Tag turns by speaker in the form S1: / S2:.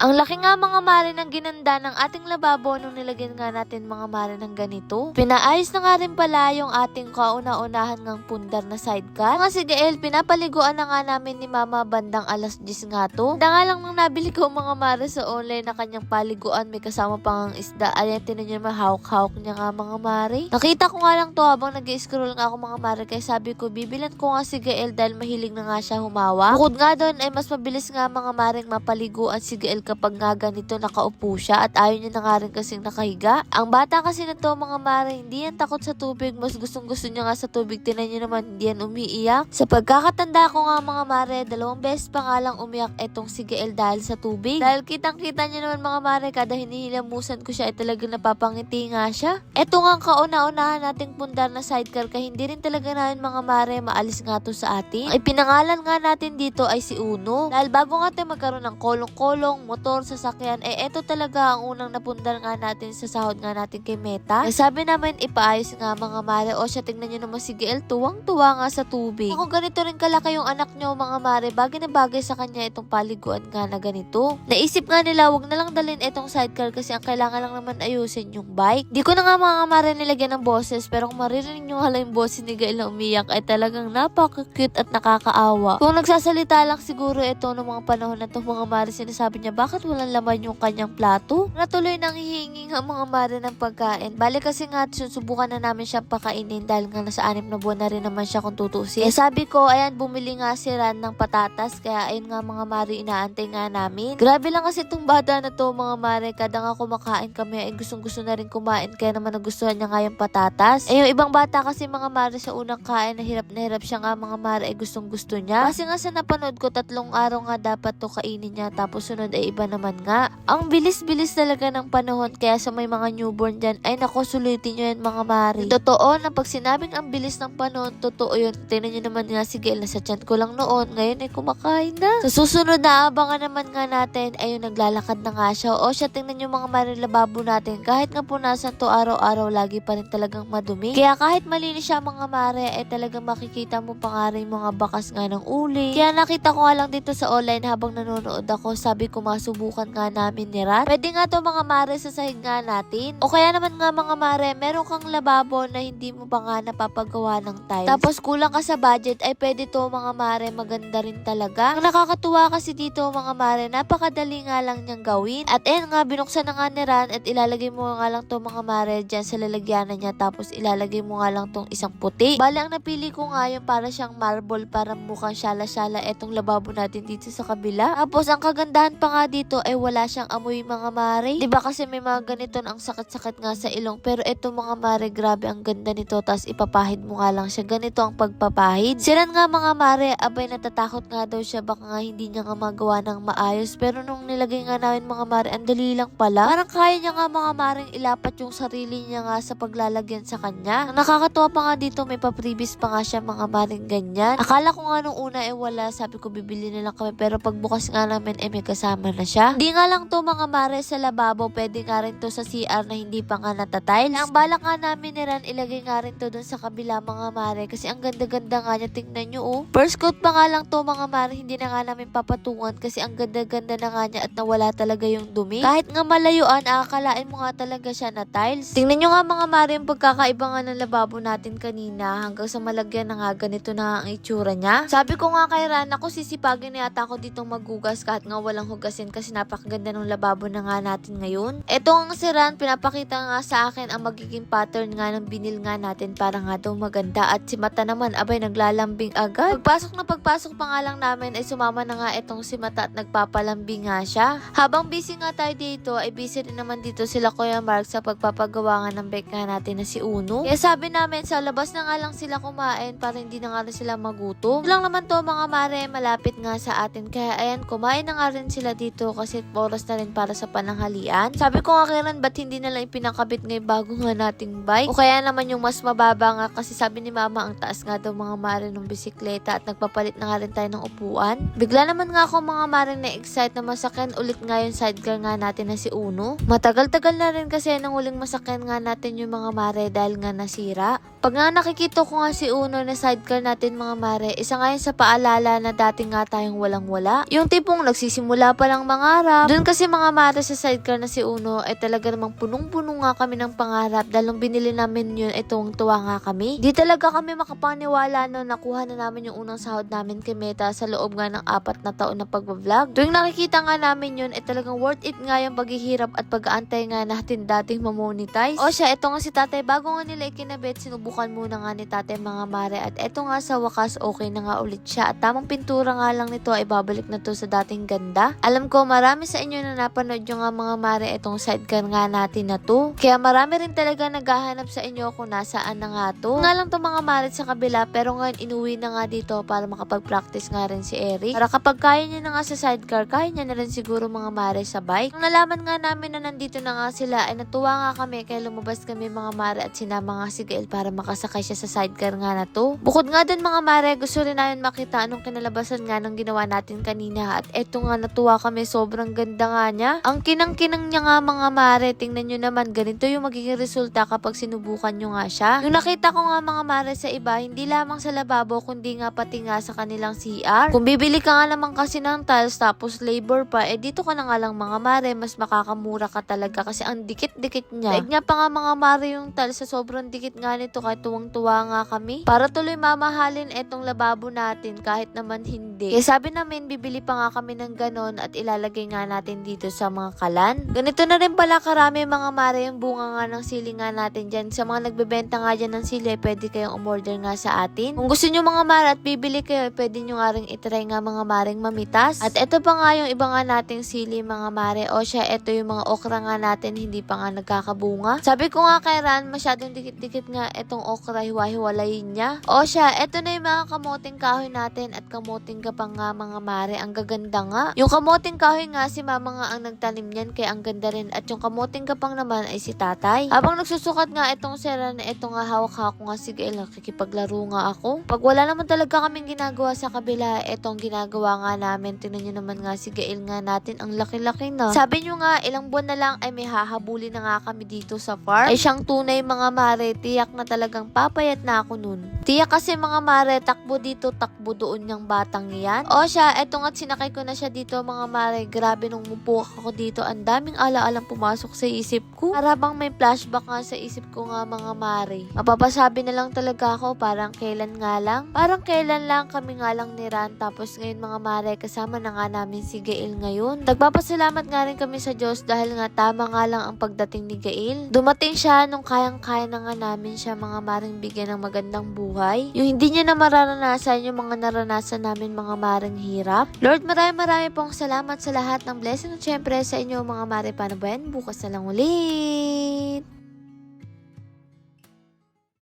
S1: Ang laki nga mga mare ng ginanda ng ating lababo nung nilagyan nga natin mga mare ng ganito. Pinaayos na nga rin pala yung ating kauna-unahan ngang pundar na sidecar. Mga sigael, pinapaliguan na nga namin ni mama bandang alas 10 nga to. Da nga lang nang nabili ko mga mare sa online na kanyang paliguan, may kasama pang isda. Ayan, tinan nyo naman, hawak-hawak niya nga mga mare. Nakita ko nga lang to habang nag-scroll nga ako mga mare, kaya sabi ko bibilan ko nga si Gael dahil mahilig na nga siya humawa. Bukod nga doon ay mas mabilis nga mga maring mapaliguan si Gael kapag nga ganito nakaupo siya at ayaw niya na nga rin kasing nakahiga. Ang bata kasi na to mga mare, hindi yan takot sa tubig, mas gustong gusto niya nga sa tubig. Tinan niyo naman, hindi yan umiiyak. Sa pagkakatanda ko nga mga mare, 2 beses pa nga lang umiyak etong si Gael dahil sa tubig. Dahil kitang-kita niyo naman mga mare, kada hinihilamusan ko siya ay talagang napapangiti nga siya. Eto nga kauna-unahan nating pundar na sidecar, kaya hindi rin talaga namin mga mare maalis nga to sa atin. Ay pinangalan nga natin dito ay si Uno. Dahil bago nga tayo magkaroon ng kolong-kolong, motor, sasakyan, eto talaga ang unang napundar nga natin sa sahod nga natin kay Meta. Sabi namin ipaayos nga mga mare. O siya, tingnan nyo naman si Gael, tuwang-tuwa nga sa tubig. Kung ganito rin kalaki yung anak nyo mga mare, bagay na bagay sa kanya itong paliguan nga na ganito. Naisip nga nila, wag na lang dalhin itong sidecar kasi ang kailangan lang naman ayusin yung bike. Di ko na nga mga mare nilagyan ng boses, pero kung maririnig nyo nga lang yung boses ni Gael na umiyak ay talagang napaka-cute at nakakaawa. Kung nagsasalita lang siguro ito ng mga panahon na to mga mare, sinasabi niya bakit walang laman yung kanyang plato. Natuloy nang hihingi nga mga mare ng pagkain. Bali kasi nga susubukan na namin siyang pakainin dahil nga nasa 6 na buwan na rin naman siya kung tutusin. Kaya sabi ko, ayan, bumili nga si Ran ng patatas, kaya ayun nga mga mare, inaantay nga namin. Grabe lang kasi itong bata na to mga mare, kada nga kumakain kami ay gustong gusto na rin kumain, kaya naman nagustuhan niya nga yung patatas. Eh yung ibang bata kasi mga mare sa unang kain, na hirap siya nga mga mare, ay gustong gusto niya. Kasi nga sa napanood ko, 3 araw nga dapat to kainin niya, tapos sunod ay iba naman nga. Ang bilis-bilis talaga ng panahon, kaya sa may mga newborn dyan, ay naku, sulitin nyo yan mga mare. Totoo na pag sinabing ang bilis ng panahon, totoo yun. Tingnan nyo naman nga si Gael, nasa tiyan ko lang noon, ngayon ay kumakain na. Sa susunod na abangan naman nga natin, ayun, naglalakad na nga siya. O siya, tingnan nyo mga mare, lababo natin. Kahit nga punasan to araw-araw, lagi pa rin talagang madumi. Kaya kahit malinis siya mga mare, ay talagang makikita mo pa nga rin mga bakas nga ng uli. Kaya nakita ko nga lang dito sa online habang nanonood ako, sabi ko masubukan nga namin ni Rat. Pwede nga to mga mare sa sahig nga natin. O kaya naman nga mga mare, meron kang lababo na hindi mo pa nga napapagawa ng tiles. Tapos kulang ka sa budget, ay pwede to mga mare, maganda rin talaga. Ang nakakatuwa kasi dito mga mare, napakadali nga lang niyang gawin. At nga, binuksan na nga ni Ran at ilalagay mo nga lang to mga mare dyan sa lalagyanan niya, tapos ilalagay mo nga lang tong isang puti. Bali, ang napili ko nga yung para siyang marble, para mukhang syala-syala etong lababo natin dito sa kabila. Tapos ang kagandahan pa nga dito ay wala siyang amoy mga mare. Diba kasi may mga ganito ang sakit-sakit nga sa ilong, pero eto mga mare, grabe ang ganda nito. Tapos ipapahid mo nga lang siya, ganito ang pagpapahid. Siran nga mga mare, abay natatakot nga daw siya, baka nga hindi niya nga magawa ng maayos, pero nung nilagay nga namin mga mare, ang dali lang pala. Parang kaya niya nga mga maring ilapat yung sarili niya nga sa paglalagyan sa kanya. Ang nakakatuwa pa nga dito, may papribis pa nga siya mga maring ganyan. Akala ko nga nung una wala, sabi ko bibili na lang kami, pero pagbukas nga namin may kasama na siya. Hindi nga lang to mga mare sa lababo, pwede nga rin to sa CR na hindi pa nga natatiles. Ang balak nga namin ni Ran, ilagay nga rin to dun sa kabila mga mare, kasi ang ganda-ganda nga niya, tingnan nyo oh. First coat pa nga lang to mga mare, hindi na nga namin papatungan kasi ang ganda-ganda na nga niya at nawala talaga yung dumi. Kahit nga malayuan, akalain mo nga talaga siya na tiles. Tingnan nyo nga mga mare yung pagkakaiba nga ng lababo natin kanina, hanggang sa malagyan na nga ganito na ang itsura niya. Sabi ko nga kay Ran, ako sisipagin na yata ako ditong maghugas kahit nga walang hugasin kasi napakaganda ng lababo na nga natin ngayon. Ito ang si Ran, pinapakita nga sa akin ang magiging pattern nga ng binil nga natin para nga daw maganda, at si Mata naman abay naglalambing agad. Pagpasok pa nga lang namin ay sumama na nga itong si Mata at nagpapalambing nga siya. Habang busy nga tayo dito ay busy rin naman dito sila Kuya Mark sa pagpapagawa nga ng bake nga natin na si Uno. Kaya sabi namin sa labas na nga lang sila kumain para hindi na nga rin sila magutom. Ito lang naman to mga mare, malapit nga sa atin, kaya ayan, kumain na nga rin sila dito kasi oras na rin para sa pananghalian. Sabi ko nga kay Ran, ba't hindi na lang ipinakabit ngayon bago nga nating bike? O kaya naman yung mas mababa nga, kasi sabi ni mama ang taas nga daw mga mare ng bisikleta at nagpapalit na nga rin tayo ng upuan. Bigla naman nga ako mga mare na-excite na masakyan ulit nga yung sidecar nga natin na si Uno. Matagal-tagal na rin kasi nang huling masakyan nga natin yung mga mare dahil nga nasira. Pag nga nakikita ko nga si Uno na sidecar natin mga mare, isa nga yun sa paalala na dati nga tayong walang-wala. Yung tipong nagsisimula pa lang mangarap. Doon kasi mga mare sa sidecar na si Uno, talaga namang punong-puno nga kami ng pangarap. Dahil nung binili namin yun, tuwa nga kami. Di talaga kami makapaniwala no, nakuha na namin yung unang sahod namin kay Meta sa loob nga ng 4 na taon na pag-vlog. Tuwing nakikita nga namin yun, talagang worth it nga yung paghihirap at pag-aantay nga natin dating mamonetize. O siya, ito nga si tatay, bago nga nila ikinabit, sinubukan muna nga ni tatay mga mare, at ito nga sa wakas, okay na nga ulit siya. At tamang pintura nga lang nito ay babalik na to sa dating ganda. Alam ko, marami sa inyo na napanood yung nga mga mare itong sidecar nga natin na to. Kaya marami rin talaga naghahanap sa inyo kung nasaan na nga to. Nga lang to mga mare sa kabila, pero ngayon inuwi na nga dito para makapag-practice nga rin si Eric. Para kapag kaya niya na nga sa sidecar, kaya niya na rin siguro mga mare sa bike. Nung nalaman nga namin na nandito na nga sila, ay natuwa nga kami kaya lumabas kami mga mare at sinama nga si Gael para makasakay siya sa sidecar nga na to. Bukod nga dun mga mare, gusto rin namin makita anong kinalabasan nga ng ginawa natin kanina, at eto nga natuwa kami, sobrang ganda nga niya. Ang kinang-kinang niya nga mga mare, tingnan nyo naman, ganito yung magiging resulta kapag sinubukan nyo nga siya. Yung nakita ko nga mga mare sa iba, hindi lamang sa lababo kundi nga pati nga sa kanilang CR. Kung bibili ka nga naman kasi ng tiles tapos labor pa, dito ka na nga lang mga mare, mas makakamura ka talaga kasi ang dikit-dikit niya. Daig niya pa nga mga mare yung tiles, sa sobrang dikit nga nito kahit tuwang-tuwa nga kami. Para tuloy mamahalin etong lababo natin kahit naman hindi. Kaya sabi namin, bibili pa nga kami ng ganon at ilalagay nga natin dito sa mga kalan. Ganito na rin pala karami mga mare yung bunga nga ng sili nga natin dyan. Sa mga nagbebenta nga dyan ng sili, pwede kayong umorder nga sa atin. Kung gusto nyo mga mare at bibili kayo, pwede nyo nga rin itry nga mga maring mamitas. At eto pa nga yung iba nga nating sili mga mare. O siya, eto yung mga okra nga natin, hindi pa nga nagkakabunga. Sabi ko nga kay Ran, masyadong dikit-dikit nga etong okra, hiwa-hiwalayin niya. O siya, eto na yung mga kamoting kahoy natin at kamoting gapang nga mga mare. Ang gaganda nga. Yung kamoting kahoy nga, si mama nga ang nagtanim niyan, kaya ang ganda rin. At yung kamoting gapang naman ay si tatay. Habang nagsusukat nga itong sera na ito nga, hawak-hawak nga si Gael, nakikipaglaro nga ako. Pag wala naman talaga kaming ginagawa sa kabila, etong ginagawa nga namin. Tingnan nyo naman nga si Gael nga natin, ang laki-laki na. Sabi nyo nga, ilang buwan na lang ay may hahabuli na nga kami dito sa farm. Ay siyang tunay mga mare, tiyak na talagang papayat na ako nun. Tiyak kasi mga mare, takbo dito, takbo doon yung batang yan. O siya, eto nga't sinakay ko na siya dito mga mare. Grabe nung mupo ako dito, ang daming ala-alang pumasok sa isip ko. Para bang may flashback nga sa isip ko nga mga mare. Mapapasabi na lang talaga ako, parang kailan nga lang. Parang kailan lang kami nga lang ni Ran. Tapos ngayon mga mare, kasama na nga namin si Gael ngayon. Nagpapasalamat nga rin kami sa Diyos dahil nga tama nga lang ang pagdating ni Gael. Dumating siya nung kayang-kaya na nga namin siya mga maring bigyan ng magandang buhay. Yung hindi niya na mararanasan yung mga naranasan namin mga maring hirap. Lord, marami pong salamat sa lahat ng blessing at syempre sa inyo mga mare. Paano ba yan? Bukas na lang ulit.